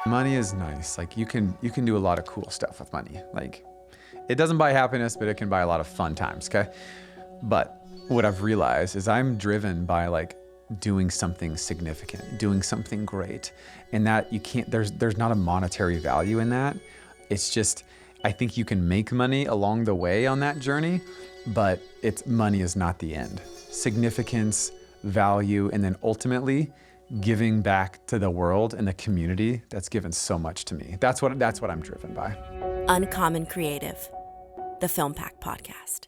Money is nice. Like you can do a lot of cool stuff with money. Like it doesn't buy happiness, but it can buy a lot of fun times, okay? But what I've realized is I'm driven by like doing something significant, doing something great. And that you can't, there's not a monetary value in that. It's just, I think you can make money along the way on that journey, but money is not the end. Significance, value, and then ultimately giving back to the world and the community that's given so much to me. That's what I'm driven by. Uncommon Creative, the Film Pack Podcast.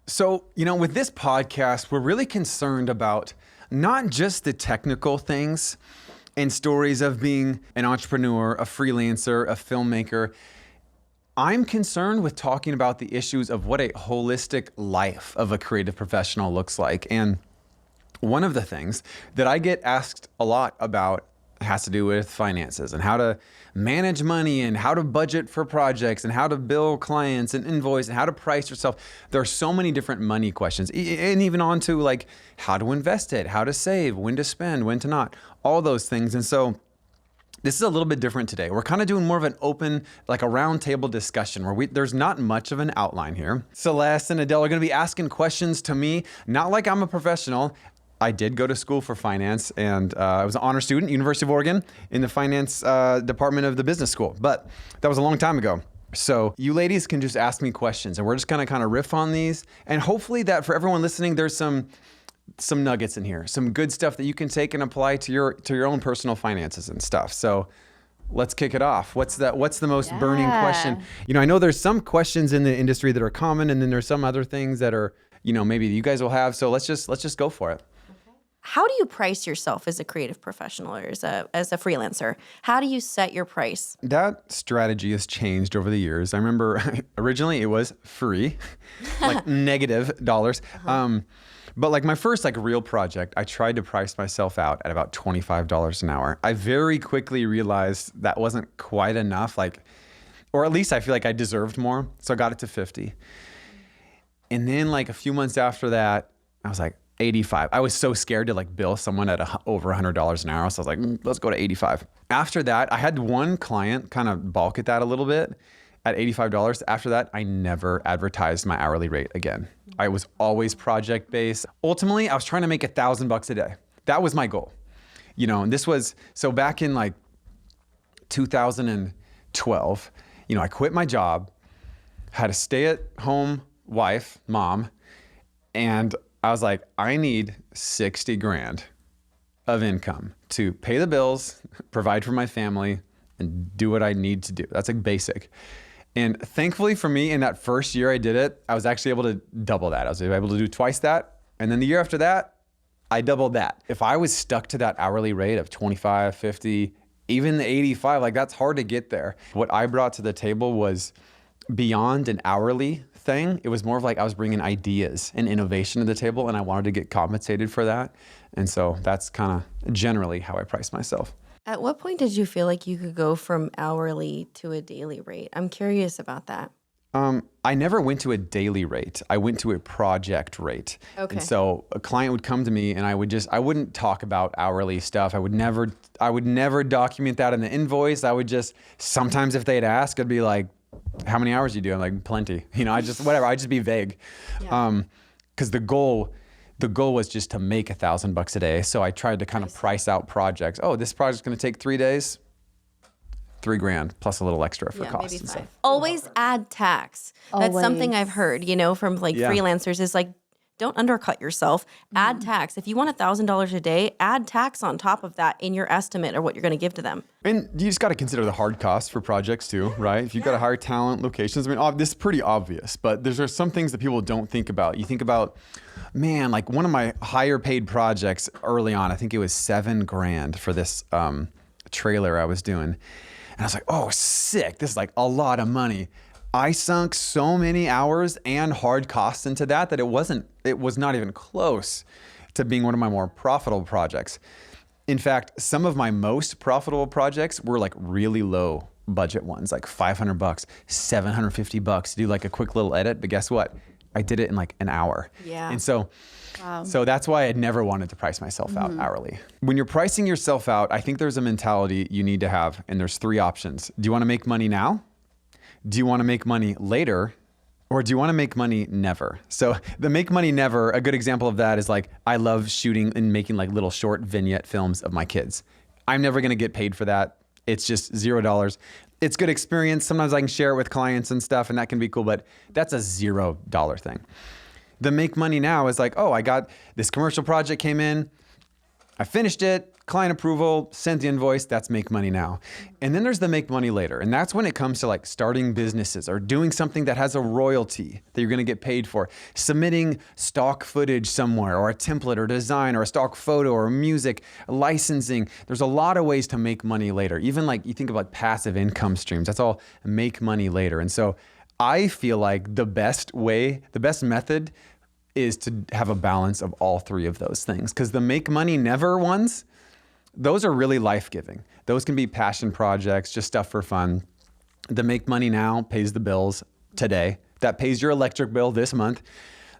So, with this podcast, we're really concerned about not just the technical things and stories of being an entrepreneur, a freelancer, a filmmaker. I'm concerned with talking about the issues of what a holistic life of a creative professional looks like. And one of the things that I get asked a lot about has to do with finances and how to manage money and how to budget for projects and how to bill clients and invoice and how to price yourself. There are so many different money questions, and even on to like how to invest it, how to save, when to spend, when to not, all those things. And so this is a little bit different today. We're kind of doing more of an open, like a round table discussion where there's not much of an outline here. Celeste and Adele are going to be asking questions to me, not like I'm a professional. I did go to school for finance, and I was an honor student, University of Oregon, in the finance department of the business school. But that was a long time ago. So you ladies can just ask me questions, and we're just gonna kind of riff on these. And hopefully that for everyone listening, there's some nuggets in here, some good stuff that you can take and apply to your own personal finances and stuff. So let's kick it off. What's the most burning question? I know there's some questions in the industry that are common, and then there's some other things that are, maybe you guys will have. So let's just go for it. How do you price yourself as a creative professional or as a freelancer? How do you set your price? That strategy has changed over the years. I remember originally it was free, like negative dollars. But like my first like real project, I tried to price myself out at about $25 an hour. I very quickly realized that wasn't quite enough, or at least I feel like I deserved more. So I got it to 50. And then like a few months after that, I was like, 85. I was so scared to like bill someone at over $100 an hour. So I was like, let's go to 85. After that, I had one client kind of balk at that a little bit at $85. After that, I never advertised my hourly rate again. I was always project based. Ultimately, I was trying to make $1,000 a day. That was my goal. And this was, so back in like 2012, I quit my job, had a stay-at-home wife, mom, and I was like, I need 60 grand of income to pay the bills, provide for my family, and do what I need to do. That's like basic. And thankfully for me, in that first year I did it, I was actually able to double that. I was able to do twice that. And then the year after that, I doubled that. If I was stuck to that hourly rate of 25, 50, even the 85, like that's hard to get there. What I brought to the table was beyond an hourly thing. It was more of like I was bringing ideas and innovation to the table, and I wanted to get compensated for that. And so that's kind of generally how I price myself. At what point did you feel like you could go from hourly to a daily rate? I'm curious about that. I never went to a daily rate. I went to a project rate. Okay. And so a client would come to me and I wouldn't talk about hourly stuff. I would never document that in the invoice. Sometimes if they'd ask, I'd be like, how many hours do you do? I'm like, plenty. I'd just be vague. Yeah. Cause the goal was just to make $1,000 a day. So I tried to kind of price out projects. Oh, this project's going to take 3 days, $3,000 plus a little extra for costs and stuff. Always add tax. That's something I've heard, from like freelancers is like, don't undercut yourself. Add tax. If you want $1,000 a day, add tax on top of that in your estimate or what you're going to give to them. And you just got to consider the hard costs for projects too, right? If you've got to hire talent, locations, this is pretty obvious, but there's some things that people don't think about. You think about, man, like one of my higher paid projects early on, I think it was $7,000 for this trailer I was doing. And I was like, oh, sick. This is like a lot of money. I sunk so many hours and hard costs into that it was not even close to being one of my more profitable projects. In fact, some of my most profitable projects were like really low budget ones, like $500, $750 to do like a quick little edit. But guess what? I did it in like an hour. Yeah. And so that's why I'd never wanted to price myself out hourly. When you're pricing yourself out, I think there's a mentality you need to have, and there's 3 options. Do you want to make money now? Do you want to make money later? Or do you want to make money never? So the make money never, a good example of that is like, I love shooting and making like little short vignette films of my kids. I'm never going to get paid for that. It's just $0. It's good experience. Sometimes I can share it with clients and stuff, and that can be cool, but that's a $0 thing. The make money now is like, oh, I got this commercial project came in, I finished it, client approval, sent the invoice, that's make money now. And then there's the make money later. And that's when it comes to like starting businesses or doing something that has a royalty that you're gonna get paid for, submitting stock footage somewhere or a template or design or a stock photo or music, licensing. There's a lot of ways to make money later. Even like you think about passive income streams, that's all make money later. And so I feel like the best method is to have a balance of all 3 of those things. Because the make money never ones, those are really life-giving. Those can be passion projects, just stuff for fun. The make money now pays the bills today. That pays your electric bill this month.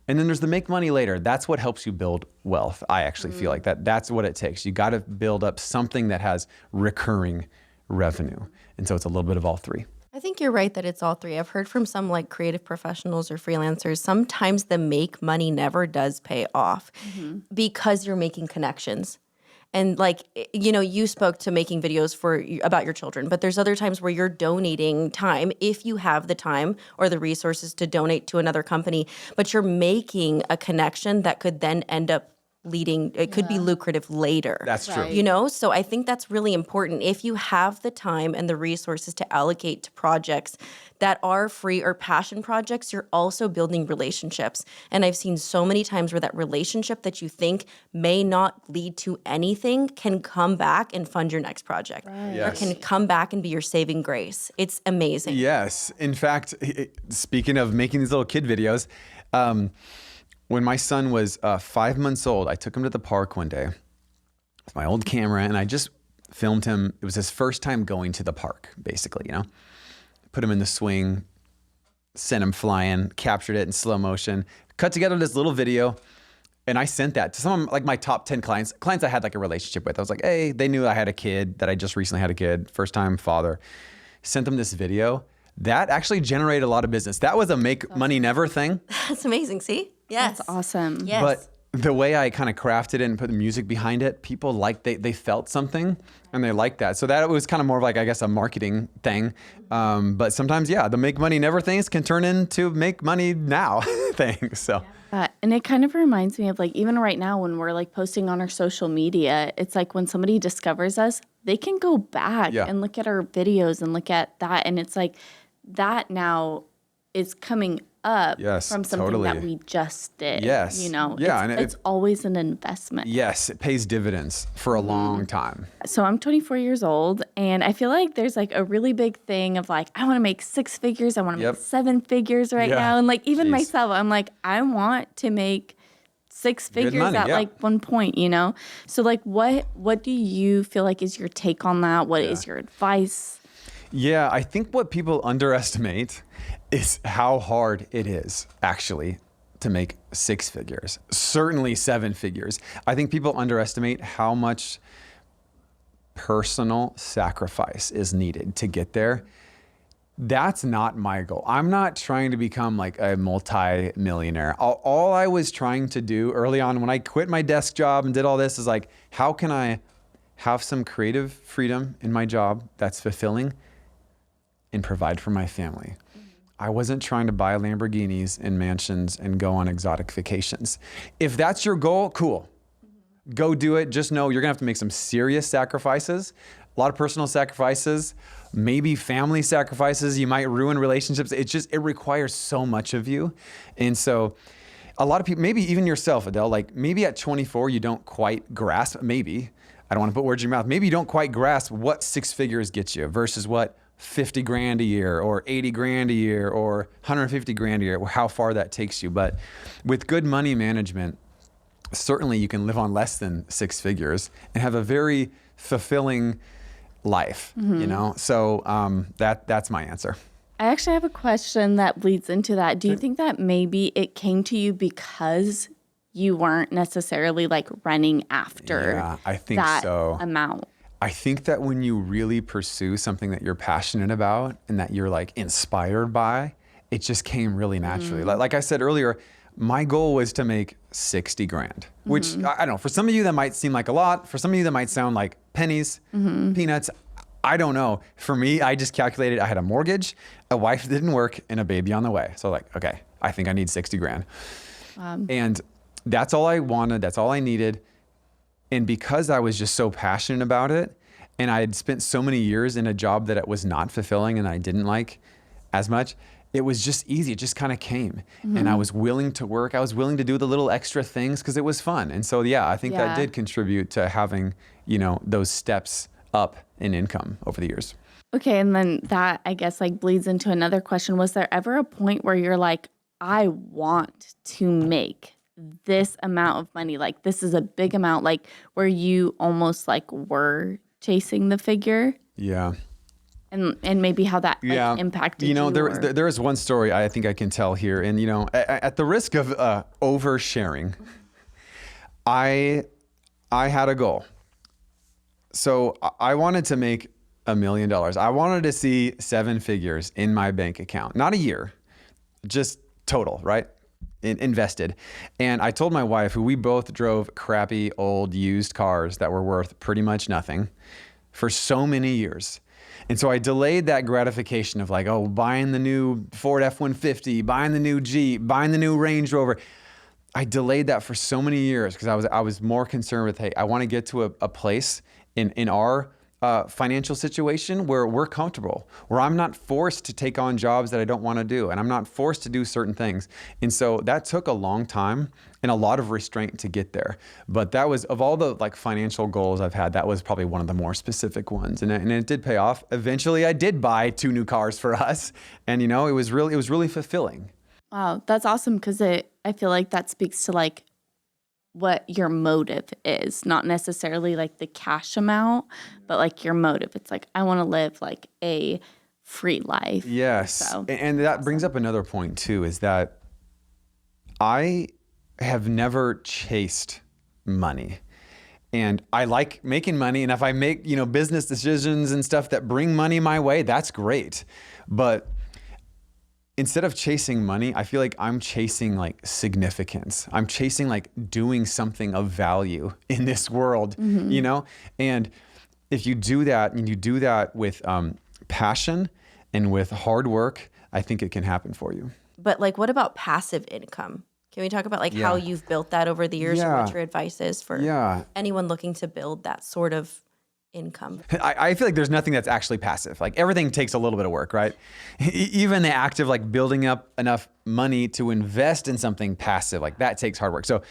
And then there's the make money later. That's what helps you build wealth. I actually feel like that's what it takes. You got to build up something that has recurring revenue. And so it's a little bit of all 3. I think you're right that it's all 3. I've heard from some like creative professionals or freelancers, sometimes the make money never does pay off because you're making connections. And like, you know, you spoke to making videos about your children, but there's other times where you're donating time if you have the time or the resources to donate to another company, but you're making a connection that could then end up could be lucrative later. That's true. You know, so I think that's really important. If you have the time and the resources to allocate to projects that are free or passion projects, you're also building relationships. And I've seen so many times where that relationship that you think may not lead to anything can come back and fund your next project. Yes. Or can come back and be your saving grace. It's amazing. Yes. In fact, speaking of making these little kid videos, when my son was 5 months old, I took him to the park one day with my old camera, and I just filmed him. It was his first time going to the park, basically, you know. Put him in the swing, sent him flying, captured it in slow motion, cut together this little video, and I sent that to some of like my top 10 clients I had like a relationship with. I was like, hey, they knew I had a kid, that I just recently had a kid, first time father. Sent them this video. That actually generated a lot of business. That was a make money never thing. That's amazing. See? Yes. That's awesome. Yes. But the way I kind of crafted it and put the music behind it, people liked, they felt something and they liked that. So that was kind of more of like, I guess, a marketing thing. But sometimes, yeah, the make money never things can turn into make money now things. So. And it kind of reminds me of like, even right now when we're like posting on our social media, it's like when somebody discovers us, they can go back and look at our videos and look at that. And it's like that now is coming up from something that we just did. Yes. You know, yeah, it's always an investment. Yes, it pays dividends for a long time. So I'm 24 years old, and I feel like there's like a really big thing of like, I want to make 6 figures. I want to make 7 figures right now. And like even myself, I'm like, I want to make 6 figures money, at like one point, you know? So like what do you feel like is your take on that? What is your advice? Yeah, I think what people underestimate is how hard it is actually to make 6 figures, certainly 7 figures. I think people underestimate how much personal sacrifice is needed to get there. That's not my goal. I'm not trying to become like a multi-millionaire. All I was trying to do early on when I quit my desk job and did all this is like, how can I have some creative freedom in my job that's fulfilling and provide for my family? I wasn't trying to buy Lamborghinis and mansions and go on exotic vacations. If that's your goal, cool. Go do it. Just know you're gonna have to make some serious sacrifices, a lot of personal sacrifices, maybe family sacrifices. You might ruin relationships. It requires so much of you. And so a lot of people, maybe even yourself, Adele, like maybe at 24, you don't quite grasp, maybe, I don't wanna put words in your mouth, maybe you don't quite grasp what 6 figures gets you versus what 50 grand a year or 80 grand a year or 150 grand a year, how far that takes you. But with good money management, certainly you can live on less than 6 figures and have a very fulfilling life, you know? So that's my answer. I actually have a question that bleeds into that. Do you think that maybe it came to you because you weren't necessarily like running after I think that so. amount? I think that when you really pursue something that you're passionate about and that you're like inspired by, it just came really naturally. Like I said earlier, my goal was to make 60 grand, which I don't know, for some of you that might seem like a lot. For some of you that might sound like pennies, peanuts. I don't know. For me, I just calculated I had a mortgage, a wife that didn't work, and a baby on the way. So like, okay, I think I need 60 grand. And that's all I wanted. That's all I needed. And because I was just so passionate about it, and I had spent so many years in a job that it was not fulfilling and I didn't like as much, it was just easy. It just kind of came. And I was willing to work. I was willing to do the little extra things because it was fun. And so, yeah, I think that did contribute to having, you know, those steps up in income over the years. Okay. And then that, I guess, like bleeds into another question. Was there ever a point where you're like, I want to make this amount of money? Like, this is a big amount, like where you almost like were chasing the figure? Yeah. And maybe how that like, impacted you. You know, there is one story I think I can tell here. And, you know, at the risk of oversharing, I had a goal. So I wanted to make $1 million. I wanted to see 7 figures in my bank account, not a year, just total, right? Invested. And I told my wife, who we both drove crappy old used cars that were worth pretty much nothing for so many years. And so I delayed that gratification of like, oh, buying the new Ford F-150, buying the new Jeep, buying the new Range Rover. I delayed that for so many years because I was more concerned with, hey, I want to get to a place in our financial situation where we're comfortable, where I'm not forced to take on jobs that I don't want to do, and I'm not forced to do certain things. And so that took a long time and a lot of restraint to get there. But that was, of all the like financial goals I've had, that was probably one of the more specific ones. And it did pay off. Eventually I did buy 2 new cars for us. And you know, it was really fulfilling. Wow, that's awesome, because I feel like that speaks to like what your motive is, not necessarily like the cash amount, but like your motive. It's like, I want to live like a free life. Yes. So, and that brings up another point too, is that I have never chased money. And I like making money. And if I make, you know, business decisions and stuff that bring money my way, that's great. But instead of chasing money, I feel like I'm chasing like significance. I'm chasing like doing something of value in this world, you know? And if you do that and you do that with passion and with hard work, I think it can happen for you. But like, what about passive income? Can we talk about like how you've built that over the years and what your advice is for anyone looking to build that sort of income? I feel like there's nothing that's actually passive. Like everything takes a little bit of work, right? Even the act of like building up enough money to invest in something passive, like that takes hard work. So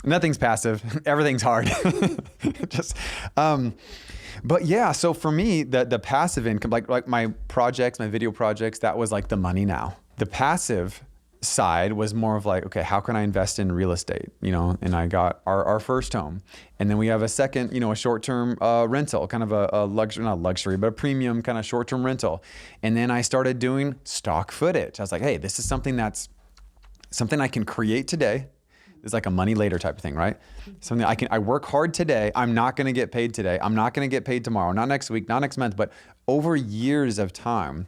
nothing's passive, everything's hard. But yeah, so for me, the passive income, like my projects, my video projects, that was like the money now. The passive side was more of like, okay, how can I invest in real estate? You know, and I got our first home. And then we have a second, you know, a short-term rental, kind of a luxury, not luxury, but a premium kind of short-term rental. And then I started doing stock footage. I was like, hey, this is something I can create today. It's like a money later type of thing, right? Something I work hard today. I'm not going to get paid today. I'm not going to get paid tomorrow, not next week, not next month, but over years of time,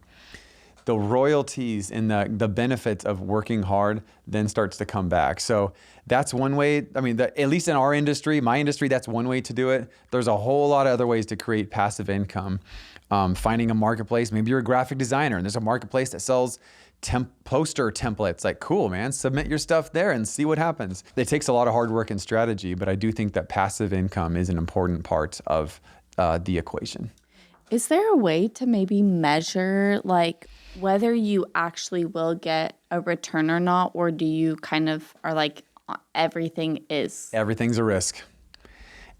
the royalties and the benefits of working hard then starts to come back. So that's one way. I mean, at least in our industry, my industry, that's one way to do it. There's a whole lot of other ways to create passive income. Finding a marketplace, maybe you're a graphic designer and there's a marketplace that sells poster templates. Like, cool, man, submit your stuff there and see what happens. It takes a lot of hard work and strategy, but I do think that passive income is an important part of the equation. Is there a way to maybe measure like whether you actually will get a return or not, or do you kind of are like everything's a risk?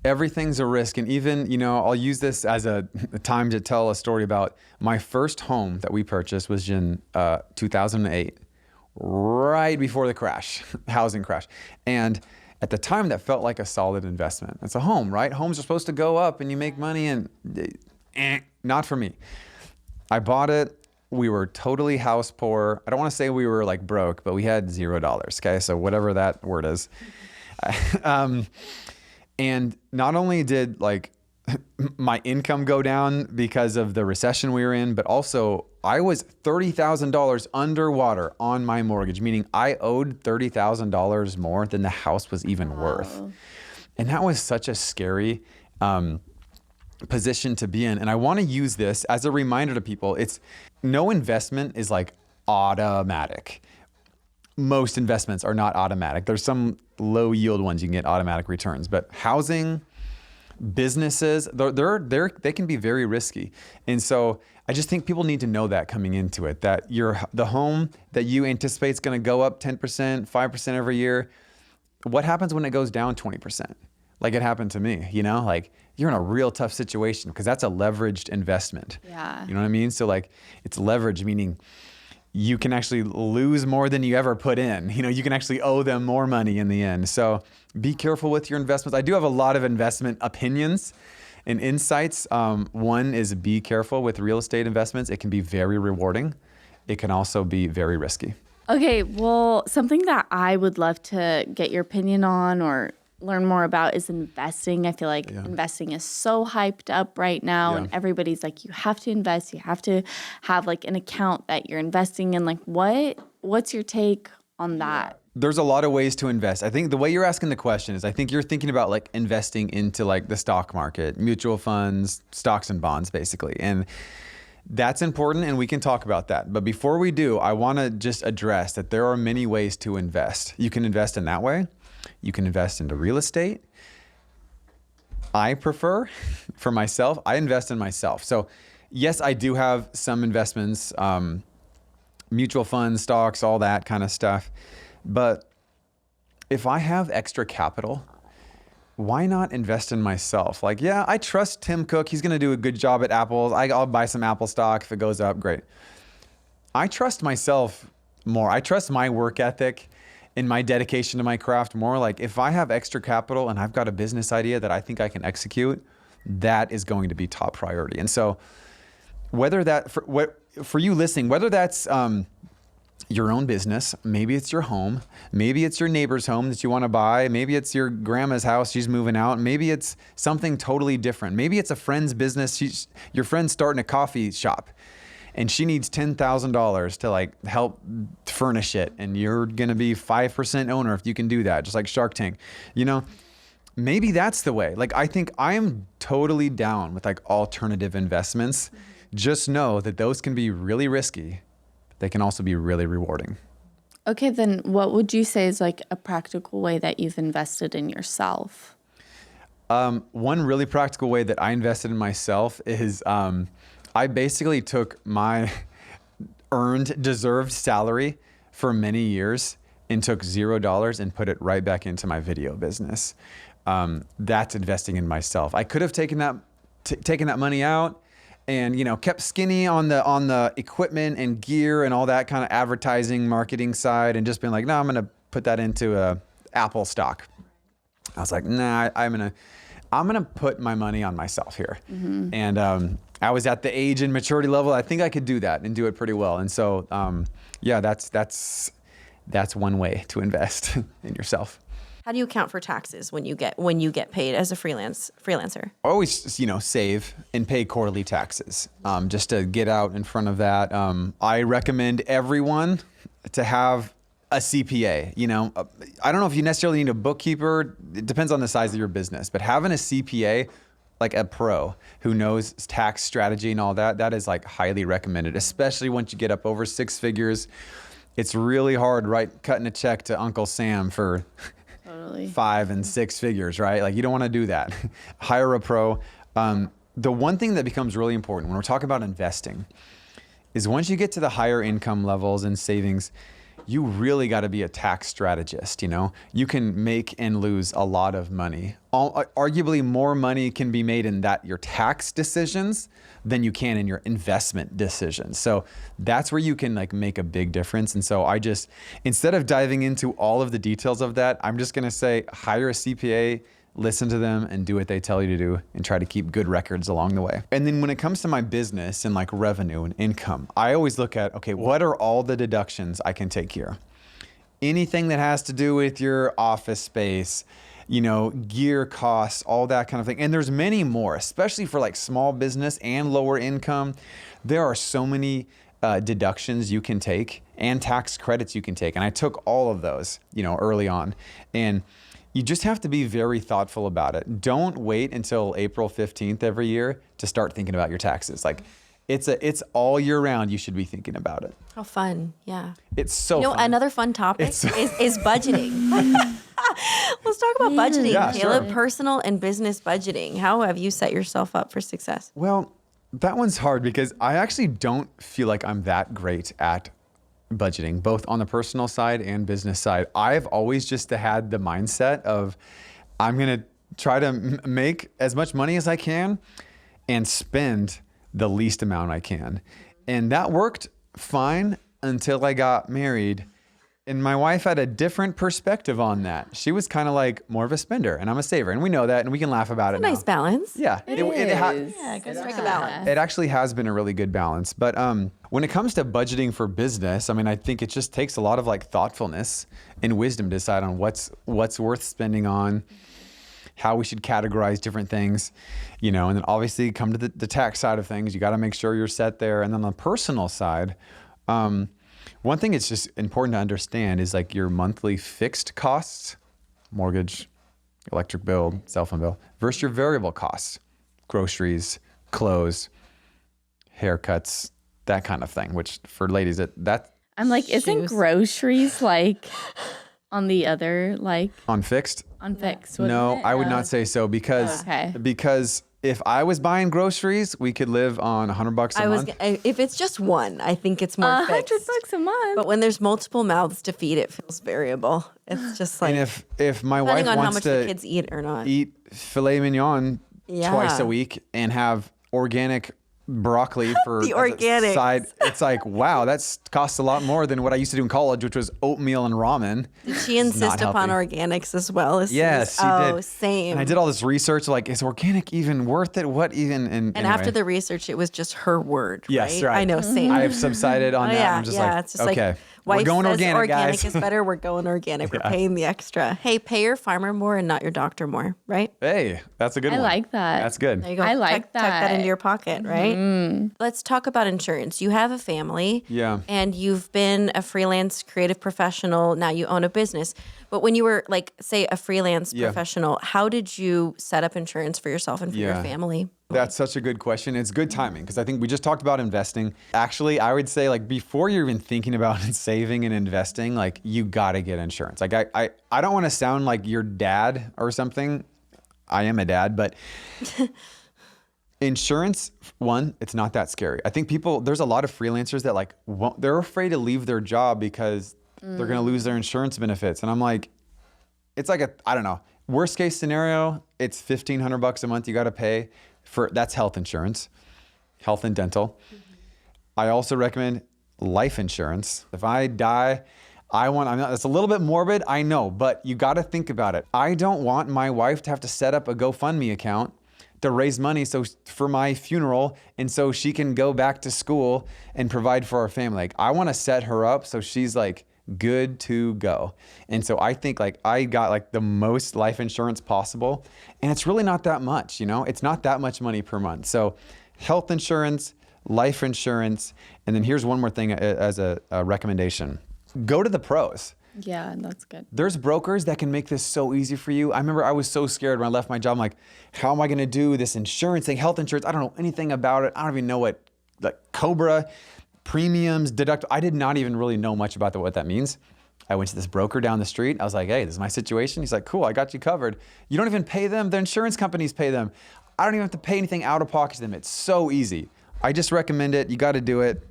Everything's a risk. And even, you know, I'll use this as a time to tell a story about my first home that we purchased was in 2008, right before the housing crash. And at the time that felt like a solid investment. It's a home, right? Homes are supposed to go up and you make money, and not for me. I bought it. we were totally house poor. I don't want to say we were like broke, but we had $0. Okay. So whatever that word is. And not only did like my income go down because of the recession we were in, but also I was $30,000 underwater on my mortgage, meaning I owed $30,000 more than the house was even worth. And that was such a scary position to be in. And I want to use this as a reminder to people. It's no investment is like automatic. Most investments are not automatic. There's some low yield ones you can get automatic returns, but housing, businesses, they can be very risky. And so I just think people need to know that coming into it, that the home that you anticipate is going to go up 10%, 5% every year. What happens when it goes down 20%? Like it happened to me, like you're in a real tough situation because that's a leveraged investment. Yeah. You know what I mean? So like it's leverage, meaning you can actually lose more than you ever put in. You can actually owe them more money in the end. So be careful with your investments. I do have a lot of investment opinions and insights. One is be careful with real estate investments. It can be very rewarding. It can also be very risky. Okay, well, something that I would love to get your opinion on or learn more about is investing. I feel like investing is so hyped up right now, and everybody's like, you have to invest. You have to have like an account that you're investing in. Like, what's your take on that? There's a lot of ways to invest. I think the way you're asking the question is, I think you're thinking about like investing into like the stock market, mutual funds, stocks and bonds, basically. And that's important, and we can talk about that. But before we do, I want to just address that there are many ways to invest. You can invest in that way. You can invest into real estate. I prefer, for myself, I invest in myself. So yes, I do have some investments, mutual funds, stocks, all that kind of stuff. But if I have extra capital, why not invest in myself? Like, yeah, I trust Tim Cook. He's going to do a good job at Apple. I'll buy some Apple stock. If it goes up, great. I trust myself more. I trust my work ethic and my dedication to my craft more. Like if I have extra capital and I've got a business idea that I think I can execute, that is going to be top priority. And so whether that, for you listening, whether that's your own business, maybe it's your home, maybe it's your neighbor's home that you want to buy, maybe it's your grandma's house, she's moving out, maybe it's something totally different. Maybe it's a friend's business, your friend's starting a coffee shop and she needs $10,000 to like help furnish it, and you're going to be 5% owner if you can do that, just like Shark Tank. Maybe that's the way. Like I think I am totally down with like alternative investments. Just know that those can be really risky. They can also be really rewarding. Okay, then what would you say is like a practical way that you've invested in yourself? One really practical way that I invested in myself is I basically took my deserved salary for many years and took $0 and put it right back into my video business. That's investing in myself. I could have taken that money out and kept skinny on the equipment and gear and all that kind of advertising, marketing side, and just been like, no, I'm gonna put that into a Apple stock. I was like, nah, I'm gonna put my money on myself here. Mm-hmm. And I was at the age and maturity level, I think I could do that and do it pretty well. And so that's one way to invest in yourself. How do you account for taxes when you get paid as a freelancer? Always, save and pay quarterly taxes, just to get out in front of that. I recommend everyone to have a CPA. I don't know if you necessarily need a bookkeeper. It depends on the size of your business, but having a CPA, like a pro who knows tax strategy and all that, that is like highly recommended, especially once you get up over six figures. It's really hard, right? Cutting a check to Uncle Sam for totally 5 and 6 figures, right? Like you don't want to do that. Hire a pro. The one thing that becomes really important when we're talking about investing is once you get to the higher income levels and savings, you really got to be a tax strategist. You can make and lose a lot of money. Arguably more money can be made in your tax decisions than you can in your investment decisions. So that's where you can like make a big difference. And so instead of diving into all of the details of that, I'm just going to say hire a CPA, listen to them and do what they tell you to do and try to keep good records along the way. And then when it comes to my business and like revenue and income, I always look at, okay, what are all the deductions I can take here? Anything that has to do with your office space, gear costs, all that kind of thing. And there's many more, especially for like small business and lower income. There are so many deductions you can take and tax credits you can take. And I took all of those, early on. And you just have to be very thoughtful about it. Don't wait until April 15th every year to start thinking about your taxes. Like it's all year round you should be thinking about it. How fun. Yeah. It's so fun. Another fun topic is budgeting. Let's talk about budgeting, Caleb. Sure. Personal and business budgeting. How have you set yourself up for success? Well, that one's hard because I actually don't feel like I'm that great at budgeting, both on the personal side and business side. I've always just had the mindset of I'm going to try to make as much money as I can and spend the least amount I can. And that worked fine until I got married. And my wife had a different perspective on that. She was kind of like more of a spender and I'm a saver. And we know that and we can laugh about it now. Nice balance. Yeah. Good strike a balance. It actually has been a really good balance. But when it comes to budgeting for business, I think it just takes a lot of like thoughtfulness and wisdom to decide on what's worth spending on, how we should categorize different things, and then obviously come to the tax side of things. You got to make sure you're set there. And then on the personal side, one thing it's just important to understand is like your monthly fixed costs, mortgage, electric bill, cell phone bill, versus your variable costs, groceries, clothes, haircuts, that kind of thing, which for ladies, that I'm like, isn't groceries like on the other, like on fixed? On fixed. No, I would not say so because if I was buying groceries, we could live on $100 a month. If it's just one, I think it's more fixed. $100 a month. But when there's multiple mouths to feed, it feels variable. It's just like, and if my wife depending on how wants much to the kids eat or not, eat filet mignon twice a week and have organic broccoli for the organic side, it's like, wow, that costs a lot more than what I used to do in college, which was oatmeal and ramen. Did she insist upon organics as well? Yes, she did. Same. And I did all this research, like, is organic even worth it? What even? And anyway. After the research, it was just her word. Yes, right. I know, same. I have subsided on that. I'm just like, it's just okay. Wife we're going says organic, guys. Is better. We're going organic. We're paying the extra. Hey, pay your farmer more and not your doctor more, right? Hey, that's a good one. I like that. That's good. There you go. I like that. Tuck that into your pocket, right? Let's talk about insurance. You have a family. Yeah. And you've been a freelance creative professional. Now you own a business. But when you were like, say, a freelance professional, how did you set up insurance for yourself and for your family? That's such a good question. It's good timing because I think we just talked about investing. Actually, I would say like before you're even thinking about saving and investing, like you got to get insurance. Like I don't want to sound like your dad or something. I am a dad, but insurance, one, it's not that scary. I think there's a lot of freelancers that like they're afraid to leave their job because they're going to lose their insurance benefits. And I'm like, it's like I don't know, worst case scenario, it's $1,500 a month you got to pay. That's health insurance, health and dental. I also recommend life insurance. If I die, that's a little bit morbid, I know, but you got to think about it. I don't want my wife to have to set up a GoFundMe account to raise money for my funeral and so she can go back to school and provide for our family. Like I want to set her up so she's like good to go. And so I think like I got like the most life insurance possible and it's really not that much, it's not that much money per month. So health insurance, life insurance, and then here's one more thing as a recommendation. Go to the pros. Yeah, that's good. There's brokers that can make this so easy for you. I remember I was so scared when I left my job. I'm like, how am I going to do this insurance thing, health insurance? I don't know anything about it. I don't even know what like COBRA, premiums, I did not even really know much about what that means. I went to this broker down the street. I was like, hey, this is my situation. He's like, cool, I got you covered. You don't even pay them. The insurance companies pay them. I don't even have to pay anything out of pocket to them. It's so easy. I just recommend it. You got to do it.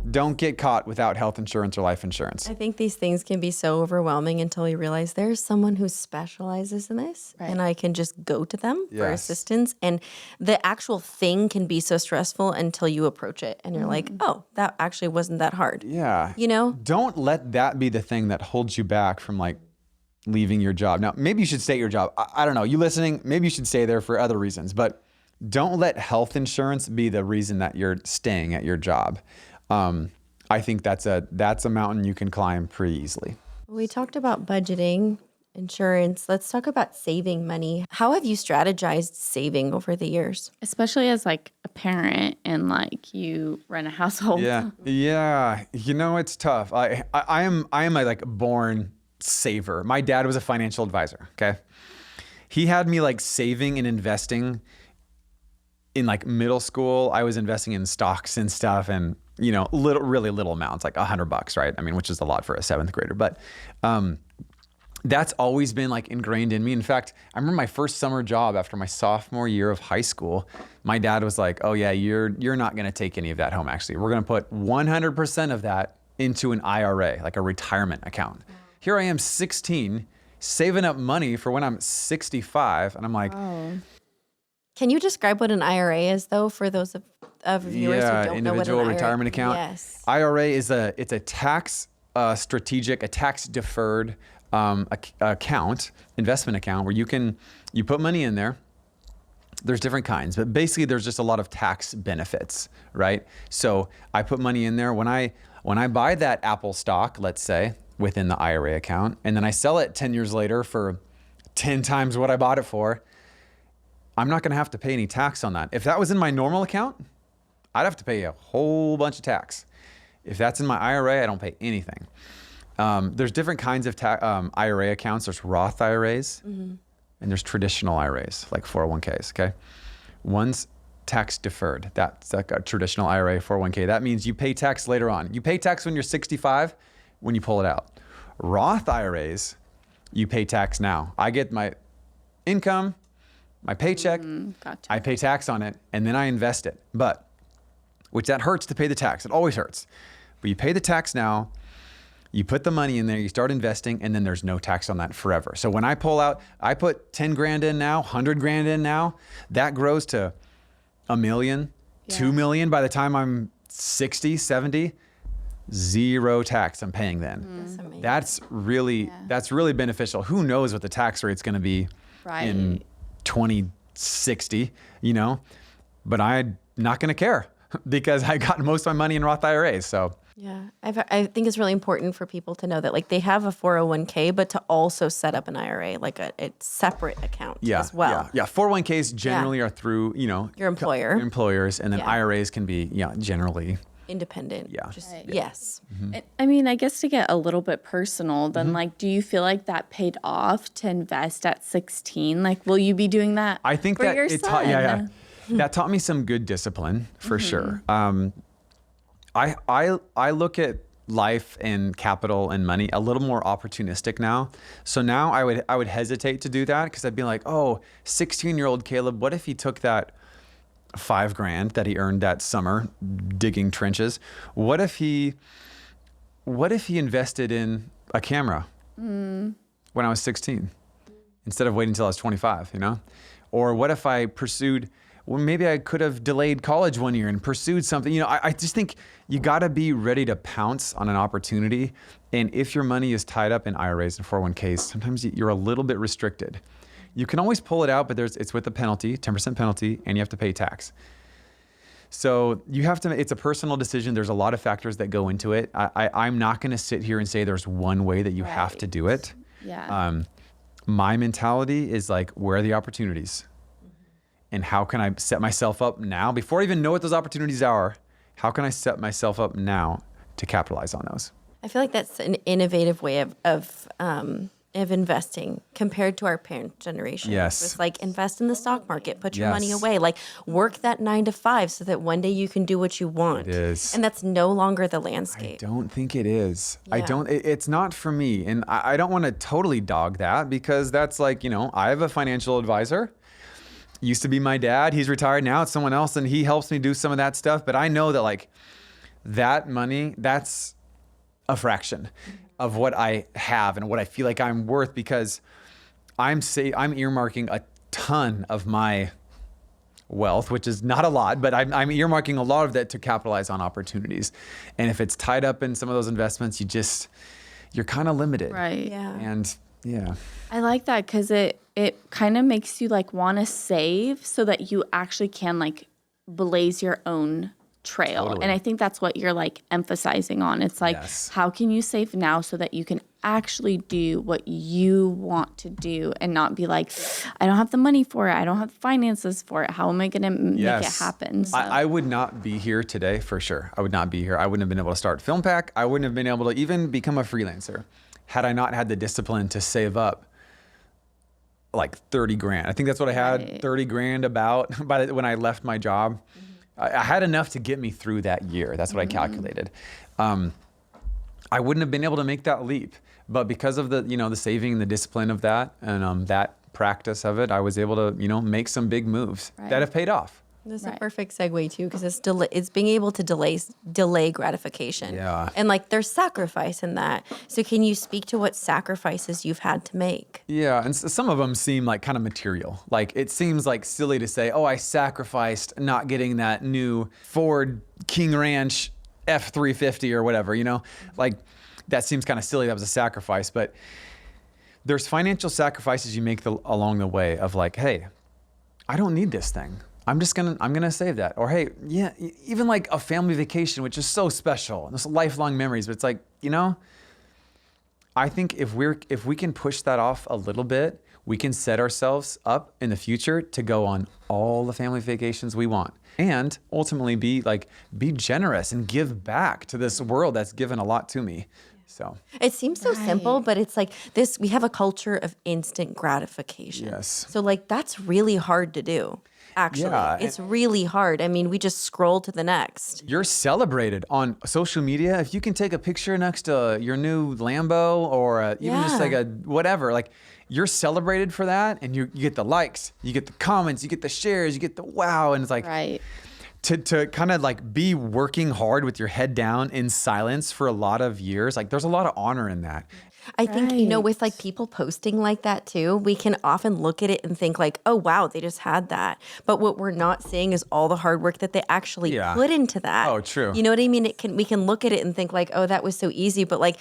Don't get caught without health insurance or life insurance. I think these things can be so overwhelming until you realize there's someone who specializes in this and I can just go to them for assistance. And the actual thing can be so stressful until you approach it and you're like, oh, that actually wasn't that hard. Yeah. You know? Don't let that be the thing that holds you back from like leaving your job. Now, maybe you should stay at your job. I don't know. You listening, maybe you should stay there for other reasons, but don't let health insurance be the reason that you're staying at your job. I think that's a mountain you can climb pretty easily. We talked about budgeting, insurance. Let's talk about saving money. How have you strategized saving over the years? Especially as like a parent and like you run a household. Yeah. You know, it's tough. I am a like born saver. My dad was a financial advisor. Okay. He had me like saving and investing in like middle school. I was investing in stocks and stuff, and you know, really little amounts, like $100, right? I mean, which is a lot for a 7th grader, but that's always been like ingrained in me. In fact, I remember my first summer job after my sophomore year of high school. My dad was like, "Oh yeah, you're not going to take any of that home. Actually, we're going to put 100% of that into an IRA, like a retirement account." Here I am, 16, saving up money for when I'm 65, and I'm like, Oh. Can you describe what an IRA is, though, for those of viewers who don't know what an individual retirement account. Yes. IRA is a tax strategic, a tax deferred account, investment account where you put money in there. There's different kinds, but basically there's just a lot of tax benefits, right? So I put money in there when I buy that Apple stock, let's say, within the IRA account, and then I sell it 10 years later for 10 times what I bought it for, I'm not going to have to pay any tax on that. If that was in my normal account, I'd have to pay a whole bunch of tax. If that's in my IRA, I don't pay anything. There's different kinds of IRA accounts. There's Roth IRAs, and there's traditional IRAs, like 401ks, okay? One's tax deferred. That's like a traditional IRA, 401k. That means you pay tax later on. You pay tax when you're 65, when you pull it out. Roth IRAs, you pay tax now. I get my income, my paycheck, Gotcha. I pay tax on it, and then I invest it. But, which that hurts to pay the tax. It always hurts. But you pay the tax now, you put the money in there, you start investing, and then there's no tax on that forever. So when I pull out, I put 10 grand in now, 100 grand in now, that grows to $1 million, $2 million by the time I'm 60, 70, zero tax I'm paying then. That's amazing. That's really beneficial. Who knows what the tax rate's going to be in 2060, you know? But I'm not going to care because I got most of my money in Roth IRAs. So Yeah, I think it's really important for people to know that like they have a 401k, but to also set up an IRA, like a separate account as well. Yeah. 401ks generally are through, you know, Your employer. employers, and then Yeah. IRAs can be, generally. Independent. Yeah. Just, Right. Yes. I mean, I guess to get a little bit personal, then like, do you feel like that paid off to invest at 16? Like, will you be doing that I think for that your it son? taught, that taught me some good discipline for sure. I look at life and capital and money a little more opportunistic now. So now I would hesitate to do that because I'd be like, oh, 16-year-old Caleb, what if he took that $5,000 that he earned that summer digging trenches? What if he invested in a camera when I was 16 instead of waiting until I was 25, you know? Or what if I pursued, well, maybe I could have delayed college 1 year and pursued something. You know, I just think you got to be ready to pounce on an opportunity. And if your money is tied up in IRAs and 401ks, sometimes you're a little bit restricted. You can always pull it out, but it's with a penalty, 10% penalty, and you have to pay tax. So you have to, it's a personal decision. There's a lot of factors that go into it. I'm not going to sit here and say there's one way that you have to do it. Yeah. My mentality is like, where are the opportunities? And how can I set myself up now, before I even know what those opportunities are, how can I set myself up now to capitalize on those? I feel like that's an innovative way of investing compared to our parent generation. Yes. It's like invest in the stock market, put your money Yes. away, like work that 9 to 5 so that one day you can do what you want. It is. And that's no longer the I landscape. don't think it is. Yeah. It's not for me. And I don't want to totally dog that because that's like, I have a financial advisor. Used to be my dad. He's retired now. It's someone else and he helps me do some of that stuff. But I know that like that money, that's a fraction of what I have and what I feel like I'm worth because I'm earmarking a ton of my wealth, which is not a lot, but I'm earmarking a lot of that to capitalize on opportunities. And if it's tied up in some of those investments, you're kind of limited. Right. Yeah. And Yeah. I like that because it kind of makes you like want to save so that you actually can like blaze your own trail. Totally. And I think that's what you're like emphasizing on. It's like, how can you save now so that you can actually do what you want to do and not be like, I don't have the money for it. I don't have the finances for it. How am I going to make it happen? So. I would not be here today for sure. I would not be here. I wouldn't have been able to start FilmPack. I wouldn't have been able to even become a freelancer had I not had the discipline to save up like 30 grand. I think that's what I had, 30 grand about when I left my job. I had enough to get me through that year. That's what I calculated. I wouldn't have been able to make that leap, but because of the saving and the discipline of that and that practice of it, I was able to make some big moves that have paid off. This is a perfect segue too, because it's being able to delay gratification. Yeah. And like there's sacrifice in that. So can you speak to what sacrifices you've had to make? Yeah, and some of them seem like kind of material. Like it seems like silly to say, oh, I sacrificed not getting that new Ford King Ranch F-350 or whatever, Like that seems kind of silly. That was a sacrifice, but there's financial sacrifices you make along the way of like, hey, I don't need this thing. I'm gonna save that. Or hey, yeah, even like a family vacation, which is so special, and those lifelong memories. But it's like, I think if we can push that off a little bit, we can set ourselves up in the future to go on all the family vacations we want, and ultimately be generous and give back to this world that's given a lot to me. So it seems so simple, but it's like this. We have a culture of instant gratification. Yes. So like that's really hard to do. Actually, it's really hard. I mean, we just scroll to the next. You're celebrated on social media if you can take a picture next to your new Lambo or even just like a whatever. Like you're celebrated for that, and you get the likes, you get the comments, you get the shares, you get the wow, and it's like to kind of like be working hard with your head down in silence for a lot of years. Like there's a lot of honor in that. I think, with like people posting like that too, we can often look at it and think like, oh, wow, they just had that. But what we're not seeing is all the hard work that they actually put into that. Oh, true. You know what I mean? We can look at it and think like, oh, that was so easy. But like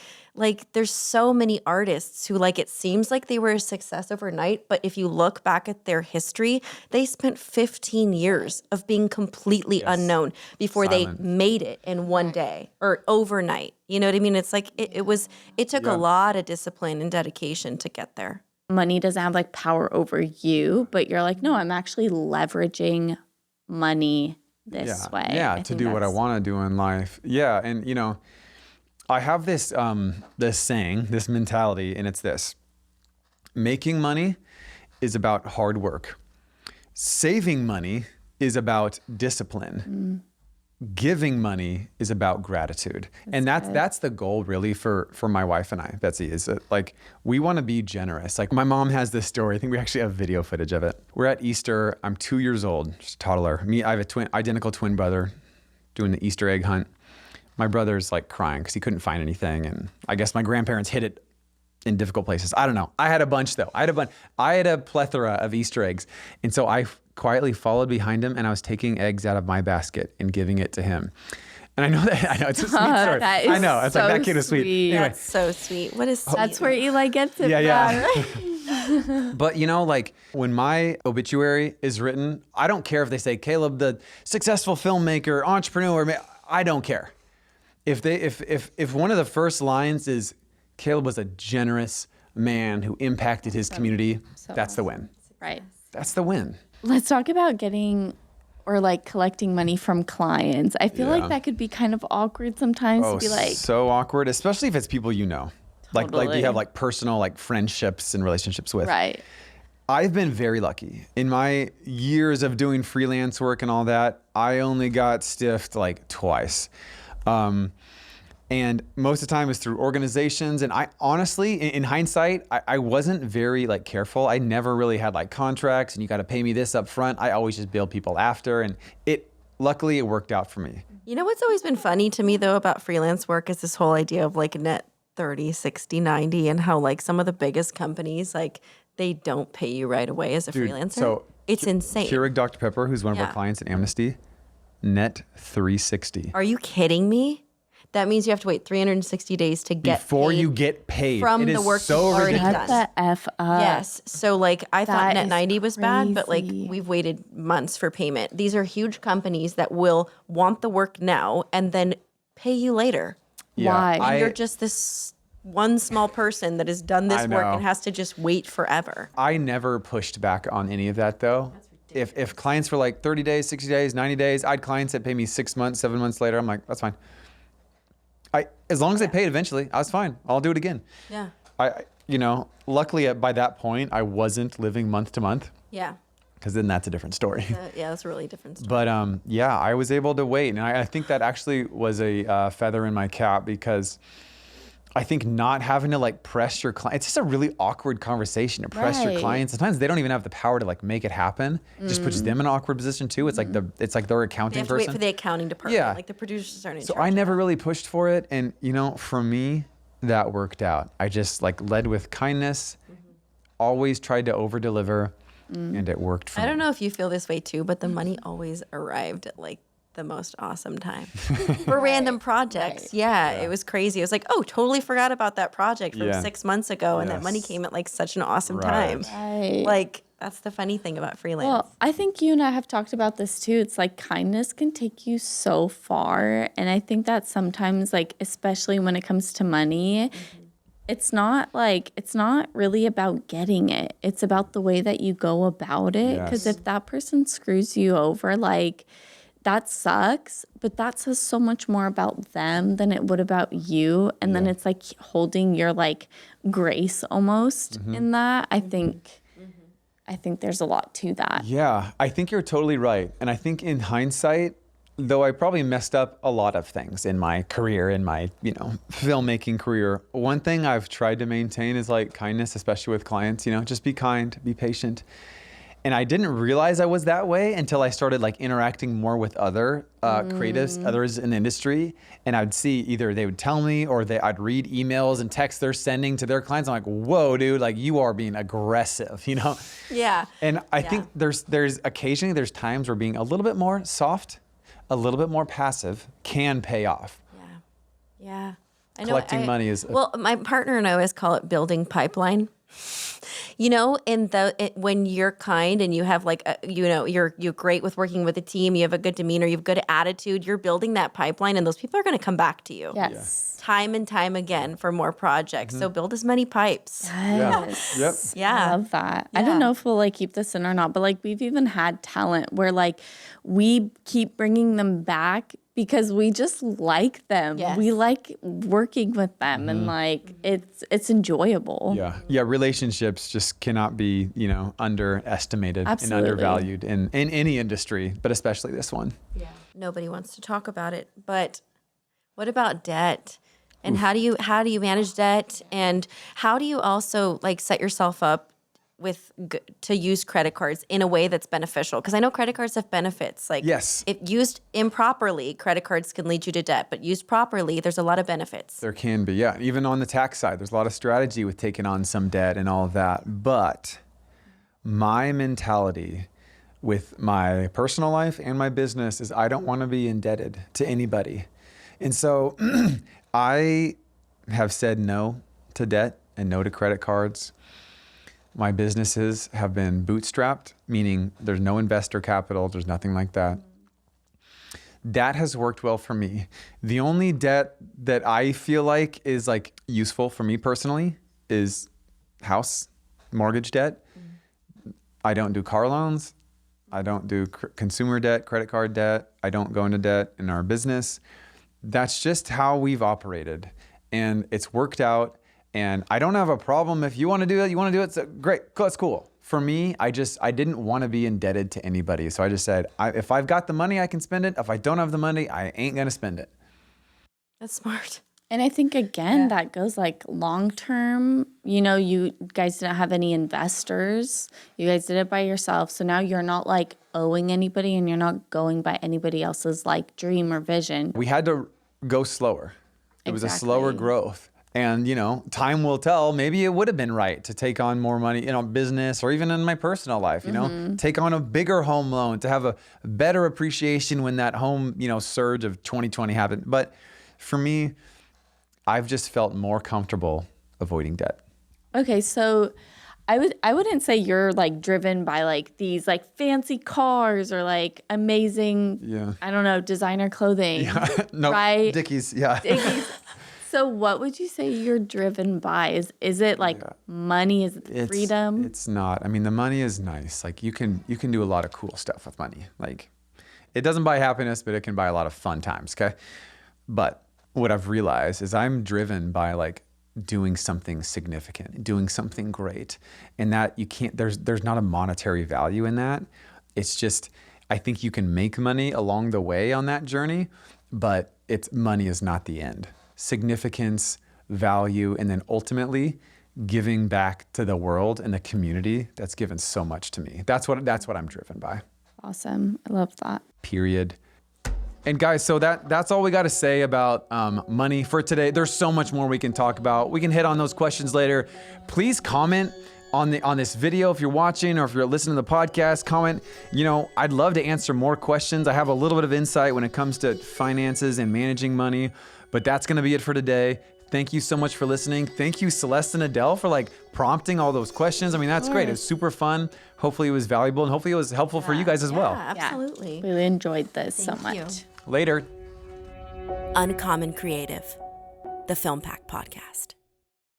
there's so many artists who like, it seems like they were a success overnight. But if you look back at their history, they spent 15 years of being completely unknown before they made it in one day or overnight. You know what I mean? It's like it took a lot of discipline and dedication to get there. Money doesn't have like power over you, but you're like, no, I'm actually leveraging money this way. Yeah, to do what I want to do in life. Yeah, and I have this saying, this mentality, and it's this: making money is about hard work. Saving money is about discipline. Giving money is about gratitude. That's the goal really for my wife and I, Betsy, is that like we want to be generous. Like my mom has this story. I think we actually have video footage of it. We're at Easter. I'm 2 years old, just a toddler. I have identical twin brother doing the Easter egg hunt. My brother's like crying because he couldn't find anything. And I guess my grandparents hid it in difficult places. I don't know. I had a bunch though. I had a plethora of Easter eggs. And so I quietly followed behind him and I was taking eggs out of my basket and giving it to him. And I know it's a sweet story. That is I know. It's so like that kid is sweet. Anyway, That's so sweet. What is sweet? That's where Eli gets it from. But like when my obituary is written, I don't care if they say Caleb, the successful filmmaker, entrepreneur, I don't care. If one of the first lines is Caleb was a generous man who impacted his community, that's the win. Right. That's the win. Let's talk about getting or like collecting money from clients. I feel like that could be kind of awkward sometimes to be like. So awkward, especially if it's people you know. Totally. Like you have like personal like friendships and relationships with. Right. I've been very lucky. In my years of doing freelance work and all that, I only got stiffed like twice. And most of the time is through organizations. And I honestly, in hindsight, I wasn't very like careful. I never really had like contracts and you got to pay me this up front. I always just bill people after. And luckily it worked out for me. You know what's always been funny to me though about freelance work is this whole idea of like net 30, 60, 90 and how like some of the biggest companies, like they don't pay you right away as a freelancer. So it's insane. Keurig Dr. Pepper, who's one of our clients at Amnesty, net 360. Are you kidding me? that means you have to wait 360 days to get before paid you get paid from It the is work so you've already ridiculous. done. Shut the F up. Yes. So like I thought That Net 90 is was bad, but like crazy. we've waited months for payment. These are huge companies that will want the work now and then pay you later. Why? And you're just this one small person that has done this I work know. and has to just wait forever. I never pushed back on any of that though. If clients were like 30 days, 60 days, 90 days, I had clients that pay me 6 months, 7 months later. I'm like, that's fine. As long as they paid eventually, I was fine. I'll do it again. Yeah. Luckily by that point, I wasn't living month to month, Yeah. because then that's a different story. Yeah, that's a really different story. But yeah, I was able to wait. And I think that actually was a feather in my cap, because I think not having to like press your client, it's just a really awkward conversation to press your Right. clients. Sometimes they don't even have the power to like make it happen. It just puts them in an awkward position too. It's like their They accounting have to person. wait for the accounting department. Yeah. Like the producers aren't in So charge. I never really pushed for it. And for me, that worked out. I just like led with kindness, always tried to over deliver, and it worked for me. I don't know if you feel this way too, but the money always arrived at like the most awesome time for random projects. Yeah, it was crazy. It was like, oh, totally forgot about that project from Yeah. 6 months ago, and that money Yes. came at like such an awesome Right. time. Right. Like that's the funny thing about freelance. Well, I think you and I have talked about this too. It's like kindness can take you so far. And I think that sometimes, like, especially when it comes to money, it's not really about getting it. It's about the way that you go about it. Because Yes. if that person screws you over, like, that sucks, but that says so much more about them than it would about you. And then it's like holding your like grace almost in that. I think there's a lot to that. Yeah, I think you're totally right. And I think in hindsight, though I probably messed up a lot of things in my career, in my, filmmaking career, one thing I've tried to maintain is like kindness, especially with clients, just be kind, be patient. And I didn't realize I was that way until I started like interacting more with other creatives, others in the industry. And I'd see either they would tell me or I'd read emails and texts they're sending to their clients. I'm like, whoa, dude, like you are being aggressive, yeah. And I think there's occasionally there's times where being a little bit more soft, a little bit more passive can pay off. Yeah. I know. Collecting money is Well, my partner and I always call it building pipeline. When you're kind and you have like, you're great with working with a team, you have a good demeanor, you have good attitude, you're building that pipeline, and those people are going to come back to you Yes. time and time again for more projects. So build as many pipes. Yes. Yep. Yeah. I love that. I don't know if we'll like keep this in or not, but like we've even had talent where like we keep bringing them back because we just like them. Yes. We like working with them and like it's enjoyable. Yeah. Relationships just cannot be, underestimated Absolutely. and undervalued in any industry, but especially this one. Nobody wants to talk about it, but what about debt? And how do you manage debt? And how do you also like set yourself up to use credit cards in a way that's beneficial? Because I know credit cards have benefits. Like Yes. if used improperly, credit cards can lead you to debt, but used properly, there's a lot of benefits. There can be, yeah. Even on the tax side, there's a lot of strategy with taking on some debt and all of that. But my mentality with my personal life and my business is I don't want to be indebted to anybody. And so I have said no to debt and no to credit cards. My businesses have been bootstrapped, meaning there's no investor capital, there's nothing like that. That has worked well for me. The only debt that I feel like is like useful for me personally is house mortgage debt. I don't do car loans. I don't do consumer debt, credit card debt. I don't go into debt in our business. That's just how we've operated. And it's worked out. And I don't have a problem. If you want to do it, you want to do it. So great, that's cool. For me, I didn't want to be indebted to anybody. So I just said, if I've got the money, I can spend it. If I don't have the money, I ain't going to spend it. That's smart. And I think again that goes like long term, you guys didn't have any investors. You guys did it by yourself. So now you're not like owing anybody and you're not going by anybody else's like dream or vision. We had to go slower. It was a slower Exactly. growth. And, time will tell. Maybe it would have been right to take on more money, business or even in my personal life, take on a bigger home loan to have a better appreciation when that home, surge of 2020 happened. But for me, I've just felt more comfortable avoiding debt. Okay, so I wouldn't say you're like driven by like these like fancy cars or like amazing, I don't know, designer clothing. Yeah. No, right? Dickies. Yeah. Dickies. So what would you say you're driven by? Is it like money? Is it freedom? It's not. I mean, the money is nice. Like you can do a lot of cool stuff with money. Like it doesn't buy happiness, but it can buy a lot of fun times. Okay. But what I've realized is I'm driven by like doing something significant, doing something great. And that you can't, there's not a monetary value in that. It's just, I think you can make money along the way on that journey, but money is not the end. Significance, value, and then ultimately giving back to the world and the community that's given so much to me. That's what I'm driven by. Awesome. I love that. Period. And guys, so that's all we got to say about money for today. There's so much more we can talk about. We can hit on those questions later. Please comment on this video if you're watching or if you're listening to the podcast. Comment. I'd love to answer more questions. I have a little bit of insight when it comes to finances and managing money, but that's going to be it for today. Thank you so much for listening. Thank you, Celeste and Adele, for like prompting all those questions. I mean, that's great. It was super fun. Hopefully it was valuable and hopefully it was helpful for you guys as well. Absolutely. Yeah, really enjoyed this so much. You. Later. Uncommon Creative, the Film Pack Podcast.